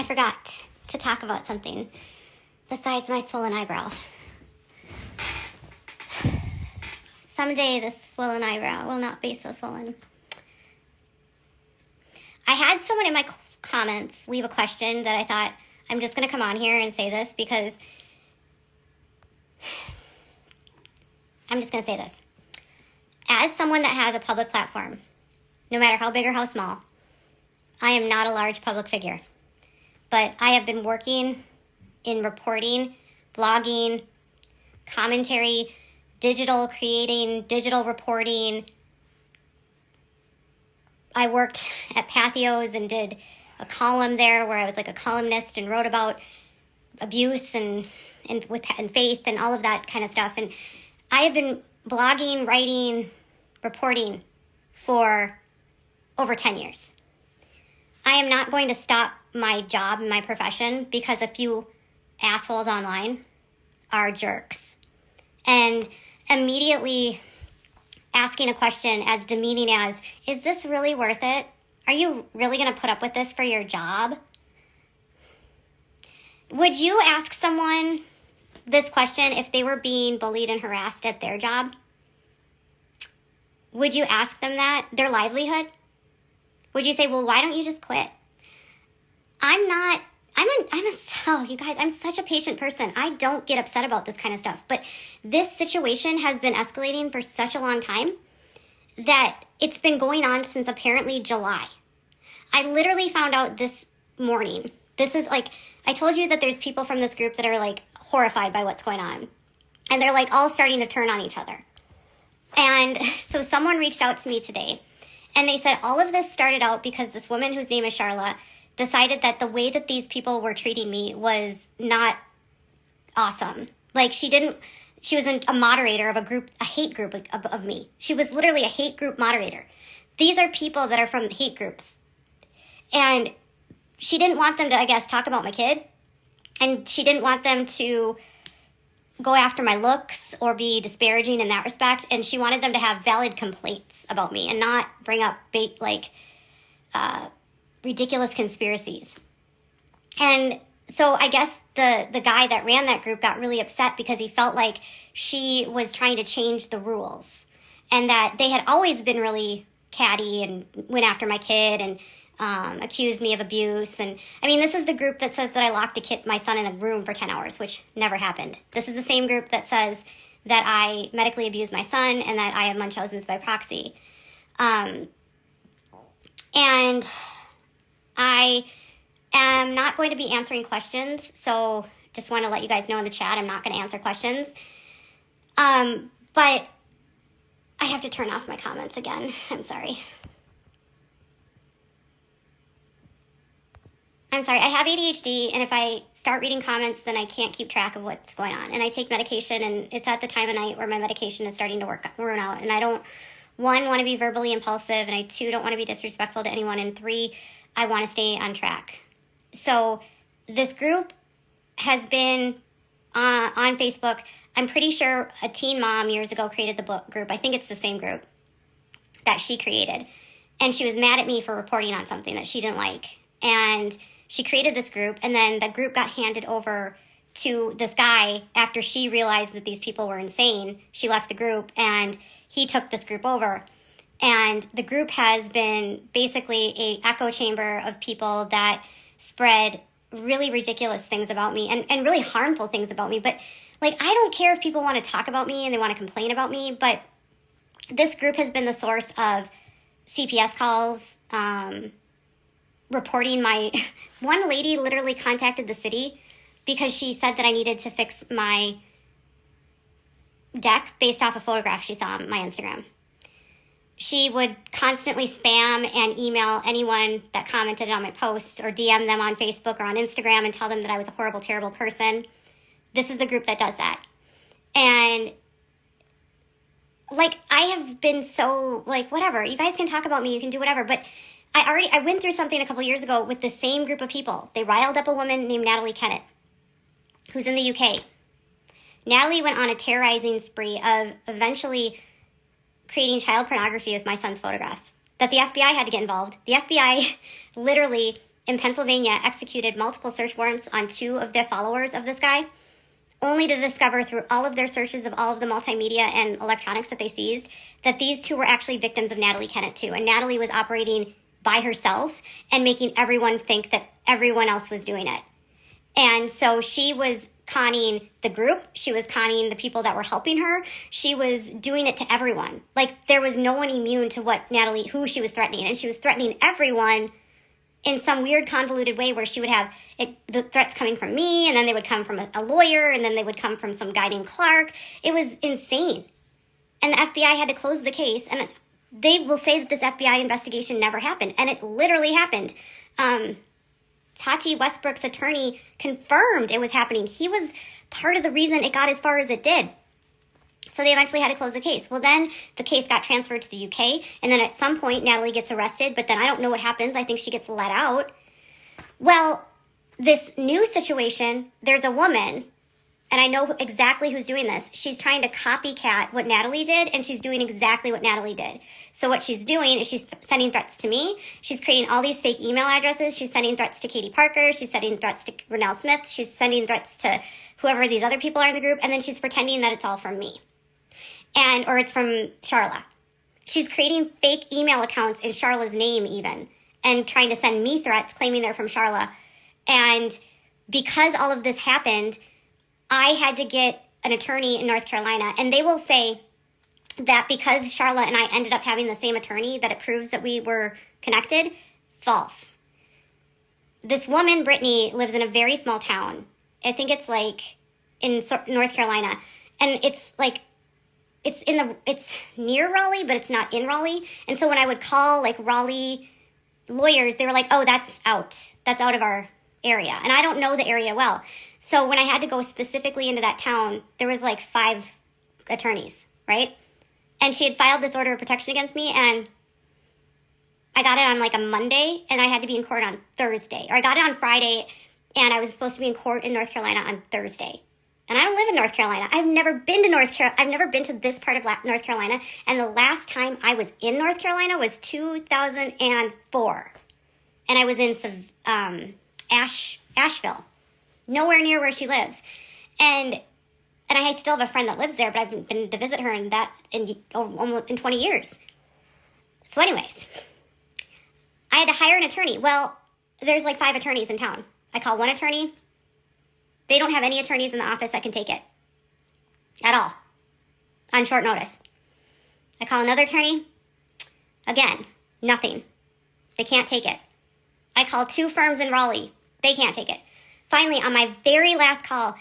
I forgot to talk about something besides my swollen eyebrow. Someday this swollen eyebrow will not be so swollen. I had someone in my comments leave a question that I thought, I'm just going to come on here and say this because I'm just going to say this. As someone that has a public platform, no matter how big or how small, I am not a large public figure. But I have been working in reporting, blogging, commentary, digital creating, digital reporting. I worked at Patheos and did a column there where I was like a columnist and wrote about abuse and faith and all of that kind of stuff. And I have been blogging, writing, reporting for over 10 years. I am not going to stop my job and my profession because a few assholes online are jerks. And immediately asking a question as demeaning as, is this really worth it? Are you really going to put up with this for your job? Would you ask someone this question if they were being bullied and harassed at their job? Would you ask them that? Their livelihood? Would you say, well, why don't you just quit? You guys, I'm such a patient person. I don't get upset about this kind of stuff. But this situation has been escalating for such a long time that it's been going on since apparently July. I literally found out this morning. This is like, I told you that there's people from this group that are like horrified by what's going on. And they're like all starting to turn on each other. And so someone reached out to me today and they said all of this started out because this woman whose name is Charlotte decided that the way that these people were treating me was not awesome. Like she was a moderator of a hate group of me. She was literally a hate group moderator. These are people that are from hate groups. And she didn't want them to, I guess, talk about my kid. And she didn't want them to go after my looks or be disparaging in that respect. And she wanted them to have valid complaints about me and not bring up ridiculous conspiracies. And so I guess the guy that ran that group got really upset because he felt like she was trying to change the rules and that they had always been really catty and went after my kid and accused me of abuse. And I mean, this is the group that says that I locked my son in a room for 10 hours, which never happened. This is the same group that says that I medically abused my son and that I have Munchausen's by proxy. And I am not going to be answering questions, so just want to let you guys know in the chat I'm not going to answer questions. But I have to turn off my comments again. I'm sorry. I have ADHD, and if I start reading comments, then I can't keep track of what's going on. And I take medication, and it's at the time of night where my medication is starting to run out. And I don't, one, want to be verbally impulsive, and I, two, don't want to be disrespectful to anyone, and three, I want to stay on track. So this group has been on Facebook. I'm pretty sure a teen mom years ago created the group. I think it's the same group that she created. And she was mad at me for reporting on something that she didn't like. And she created this group, and then the group got handed over to this guy after she realized that these people were insane. She left the group, and he took this group over. And the group has been basically an echo chamber of people that spread really ridiculous things about me and really harmful things about me. But, like, I don't care if people want to talk about me and they want to complain about me, but this group has been the source of CPS calls, reporting my... One lady literally contacted the city because she said that I needed to fix my deck based off a photograph she saw on my Instagram. She would constantly spam and email anyone that commented on my posts or DM them on Facebook or on Instagram and tell them that I was a horrible, terrible person. This is the group that does that. And, like, I have been so, like, whatever. You guys can talk about me. You can do whatever. But I went through something a couple years ago with the same group of people. They riled up a woman named Natalie Kennett, who's in the UK. Natalie went on a terrorizing spree of eventually creating child pornography with my son's photographs, that the FBI had to get involved. The FBI literally in Pennsylvania executed multiple search warrants on 2 of the followers of this guy, only to discover through all of their searches of all of the multimedia and electronics that they seized that these 2 were actually victims of Natalie Kennett too. And Natalie was operating by herself and making everyone think that everyone else was doing it. And so she was conning the group. She was conning the people that were helping her. She was doing it to everyone. Like, there was no one immune to who she was threatening. And she was threatening everyone in some weird convoluted way where she would have the threats coming from me, and then they would come from a lawyer, and then they would come from some guy named Clark. It was insane. And the FBI had to close the case, and they will say that this FBI investigation never happened, and it literally happened. Tati Westbrook's attorney confirmed it was happening. He was part of the reason it got as far as it did. So they eventually had to close the case. Well, then the case got transferred to the UK, and then at some point Natalie gets arrested, but then I don't know what happens. I think she gets let out. Well, this new situation, there's a woman, and I know exactly who's doing this. She's trying to copycat what Natalie did, and she's doing exactly what Natalie did. So what she's doing is she's sending threats to me. She's creating all these fake email addresses. She's sending threats to Katie Parker. She's sending threats to Renelle Smith. She's sending threats to whoever these other people are in the group, and then she's pretending that it's all from me. Or it's from Charla. She's creating fake email accounts in Charla's name even, and trying to send me threats claiming they're from Charla. And because all of this happened, I had to get an attorney in North Carolina, and they will say that because Charla and I ended up having the same attorney, that it proves that we were connected. False. This woman, Brittany, lives in a very small town. I think it's like in North Carolina, and it's like it's near Raleigh, but it's not in Raleigh. And so when I would call like Raleigh lawyers, they were like, "Oh, that's out of our area," and I don't know the area well. So when I had to go specifically into that town, there was like 5 attorneys, right? And she had filed this order of protection against me, and I got it on like a Monday, and I had to be in court on Thursday. Or I got it on Friday, and I was supposed to be in court in North Carolina on Thursday. And I don't live in North Carolina. I've never been to North Carolina. I've never been to this part of North Carolina. And the last time I was in North Carolina was 2004. And I was in Asheville, nowhere near where she lives. And I still have a friend that lives there, but I haven't been to visit her in 20 years. So anyways, I had to hire an attorney. Well, there's like 5 attorneys in town. I call one attorney. They don't have any attorneys in the office that can take it at all on short notice. I call another attorney. Again, nothing. They can't take it. I call 2 firms in Raleigh. They can't take it. Finally, on my very last call,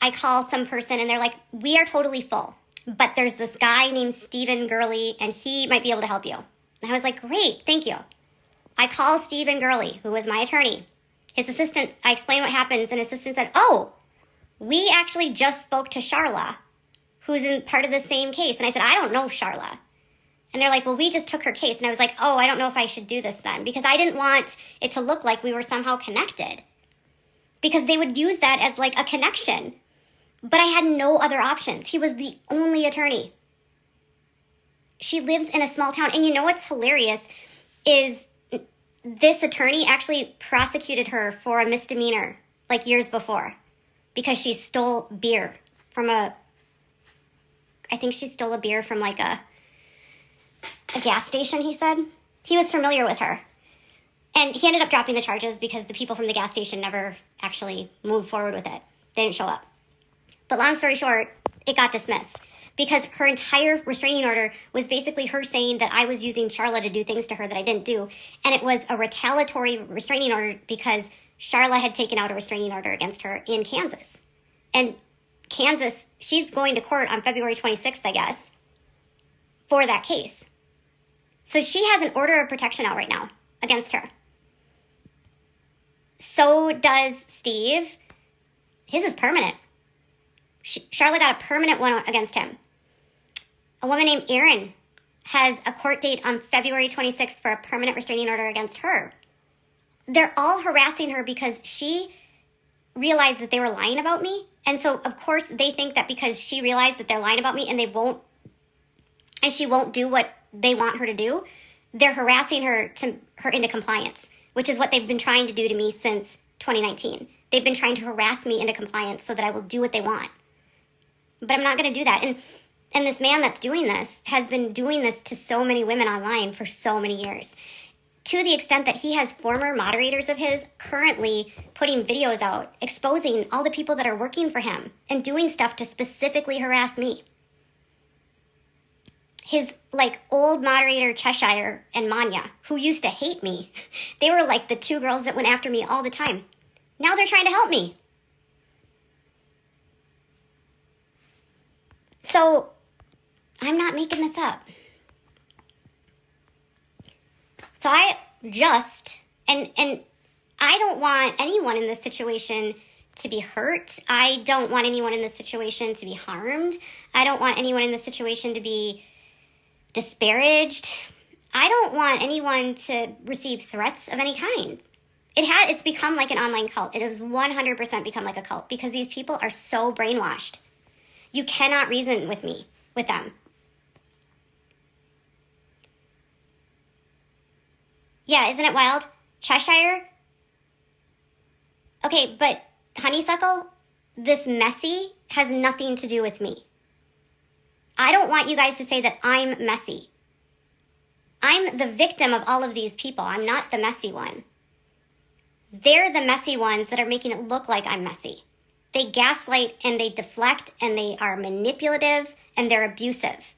I call some person and they're like, "We are totally full, but there's this guy named Stephen Gurley and he might be able to help you." And I was like, "Great, thank you." I call Stephen Gurley, who was my attorney. His assistant, I explained what happens, and his assistant said, "Oh, we actually just spoke to Charla, who's in part of the same case." And I said, "I don't know Charla." And they're like, "Well, we just took her case." And I was like, "Oh, I don't know if I should do this then," because I didn't want it to look like we were somehow connected, because they would use that as like a connection. But I had no other options. He was the only attorney. She lives in a small town. And you know what's hilarious is this attorney actually prosecuted her for a misdemeanor like years before because she stole beer from like a gas station, he said. He was familiar with her. And he ended up dropping the charges because the people from the gas station never actually moved forward with it. They didn't show up. But long story short, it got dismissed because her entire restraining order was basically her saying that I was using Charla to do things to her that I didn't do. And it was a retaliatory restraining order because Charla had taken out a restraining order against her in Kansas. And Kansas, she's going to court on February 26th, I guess, for that case. So she has an order of protection out right now against her. So does Steve. His is permanent. Charlotte got a permanent one against him. A woman named Erin has a court date on February 26th for a permanent restraining order against her. They're all harassing her because she realized that they were lying about me. And so, of course, they think that because she realized that they're lying about me and she won't do what they want her to do, they're harassing her into compliance, which is what they've been trying to do to me since 2019. They've been trying to harass me into compliance so that I will do what they want. But I'm not going to do that. And this man that's doing this has been doing this to so many women online for so many years, to the extent that he has former moderators of his currently putting videos out exposing all the people that are working for him and doing stuff to specifically harass me. His like old moderator Cheshire and Manya, who used to hate me, they were like the two girls that went after me all the time. Now they're trying to help me. So I'm not making this up. So I just, and I don't want anyone in this situation to be hurt. I don't want anyone in this situation to be harmed. I don't want anyone in this situation to be disparaged. I don't want anyone to receive threats of any kind. It's become like an online cult. It has 100% become like a cult because these people are so brainwashed. You cannot reason with them. Yeah, isn't it wild? Cheshire? Okay, but honeysuckle, this messy has nothing to do with me. I don't want you guys to say that I'm messy. I'm the victim of all of these people. I'm not the messy one. They're the messy ones that are making it look like I'm messy. They gaslight and they deflect and they are manipulative and they're abusive.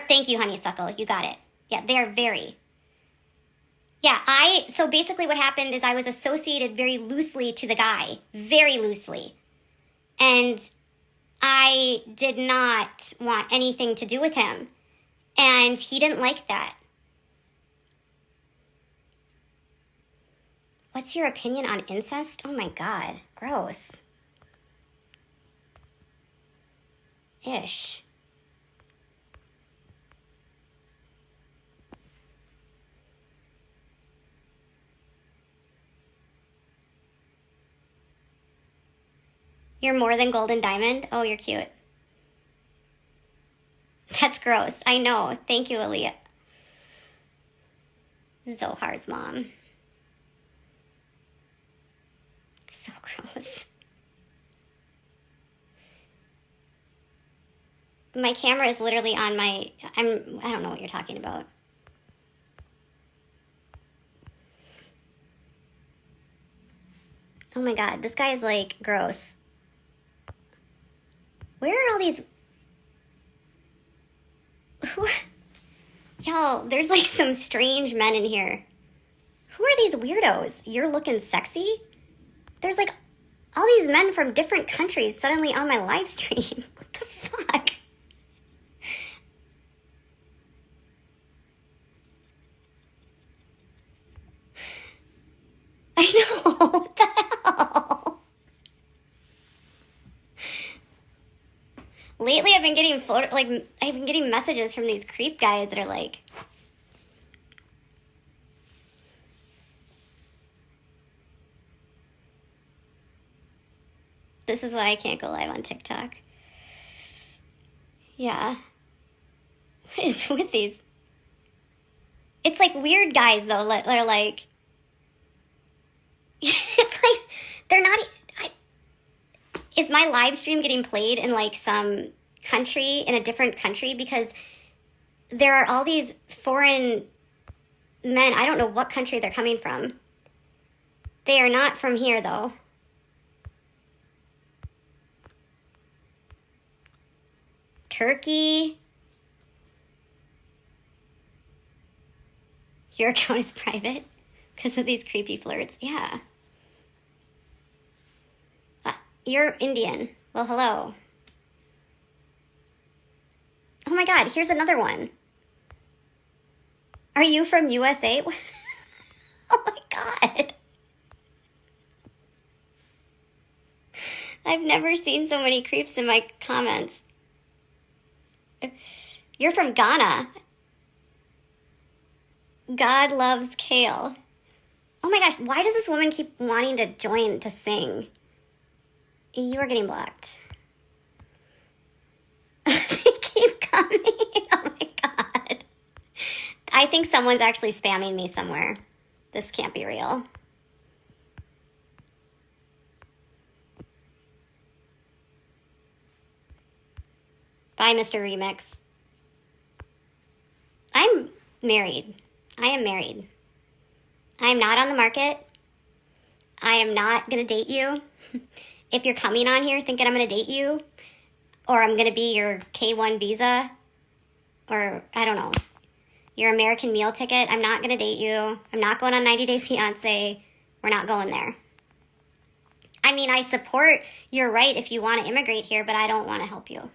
Thank you, honeysuckle. You got it. Yeah, they are very. Yeah, so basically what happened is I was associated very loosely to the guy, very loosely. And I did not want anything to do with him. And he didn't like that. What's your opinion on incest? Oh my God, gross. Ish. You're more than golden diamond? Oh, you're cute. That's gross. I know. Thank you, Aaliyah. Zohar's mom. So gross. My camera is literally on I don't know what you're talking about. Oh my God, this guy is like gross. Where are all these? Y'all, there's like some strange men in here. Who are these weirdos? You're looking sexy? There's like all these men from different countries suddenly on my live stream. What the fuck? I know. What the hell? Lately, I've been getting messages from these creep guys that are like, this is why I can't go live on TikTok. Yeah. What is with these? It's like weird guys, though. They're like, it's like, they're not, is my live stream getting played in like some country, in a different country? Because there are all these foreign men. I don't know what country they're coming from. They are not from here, though. Turkey. Your account is private because of these creepy flirts. Yeah. You're Indian. Well, hello. Oh my God, here's another one. Are you from USA? Oh my God. I've never seen so many creeps in my comments. You're from Ghana. God loves kale. Oh my gosh, why does this woman keep wanting to join to sing? You are getting blocked. I think someone's actually spamming me somewhere. This can't be real. Bye, Mr. Remix. I'm married. I am married. I am not on the market. I am not going to date you. If you're coming on here thinking I'm going to date you, or I'm going to be your K1 visa, or I don't know, your American meal ticket, I'm not going to date you. I'm not going on 90 Day Fiancé. We're not going there. I mean, I support your right if you want to immigrate here, but I don't want to help you.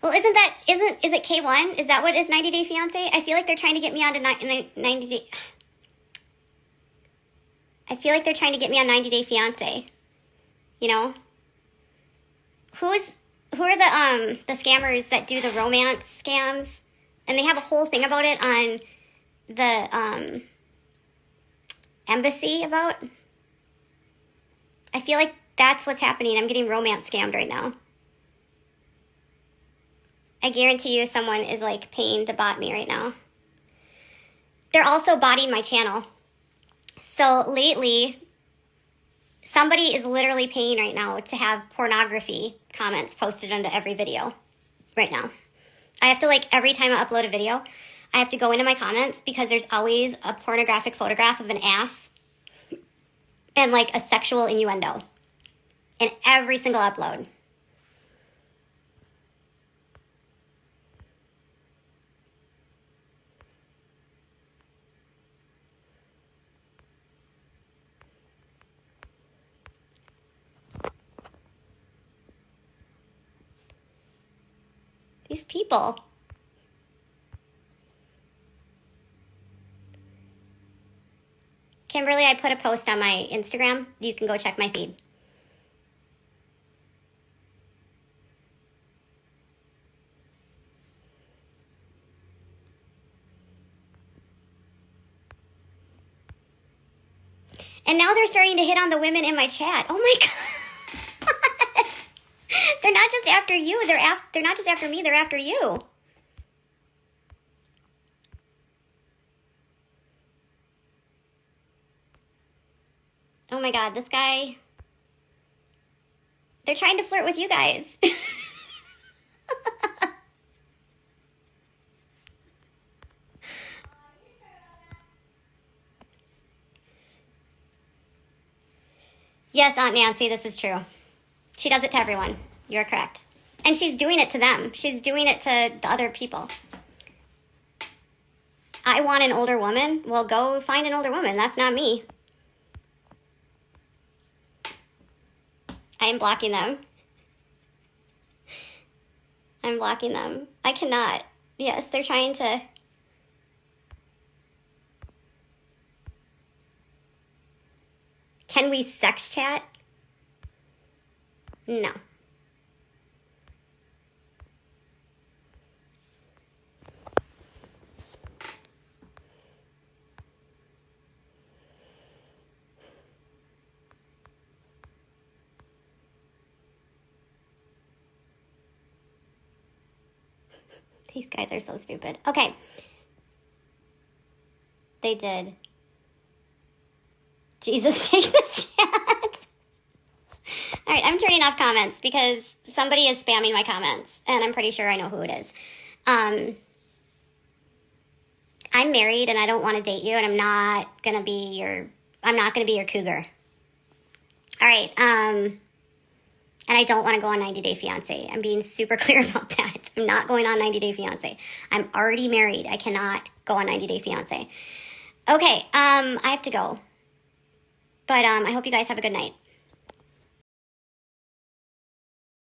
Well, is it K1? Is that what is 90 Day Fiancé? I feel like they're trying to get me onto 90 Day. I feel like they're trying to get me on 90 Day Fiancé. You know? Who are the scammers that do the romance scams? And they have a whole thing about it on the embassy about. I feel like that's what's happening. I'm getting romance scammed right now. I guarantee you someone is like paying to bot me right now. They're also botting my channel. So lately, somebody is literally paying right now to have pornography comments posted under every video right now. I have to, like, every time I upload a video, I have to go into my comments because there's always a pornographic photograph of an ass and like a sexual innuendo in every single upload. These people. Kimberly, I put a post on my Instagram. You can go check my feed. And now they're starting to hit on the women in my chat. Oh my God. They're not just after you. They're not just after me. They're after you. Oh my God, this guy. They're trying to flirt with you guys. Yes, Aunt Nancy, this is true. She does it to everyone. You're correct. And she's doing it to them. She's doing it to the other people. I want an older woman. Well, go find an older woman. That's not me. I am blocking them. I'm blocking them. I cannot. Yes, they're trying to... Can we sex chat? No. These guys are so stupid. Okay. They did. Jesus, take the chat. All right, I'm turning off comments because somebody is spamming my comments, and I'm pretty sure I know who it is. I'm married, and I don't want to date you, and I'm not gonna be your cougar. All right, and I don't want to go on 90 Day Fiancé. I'm being super clear about that. I'm not going on 90 Day Fiancé. I'm already married. I cannot go on 90 Day Fiancé. Okay, I have to go. But I hope you guys have a good night.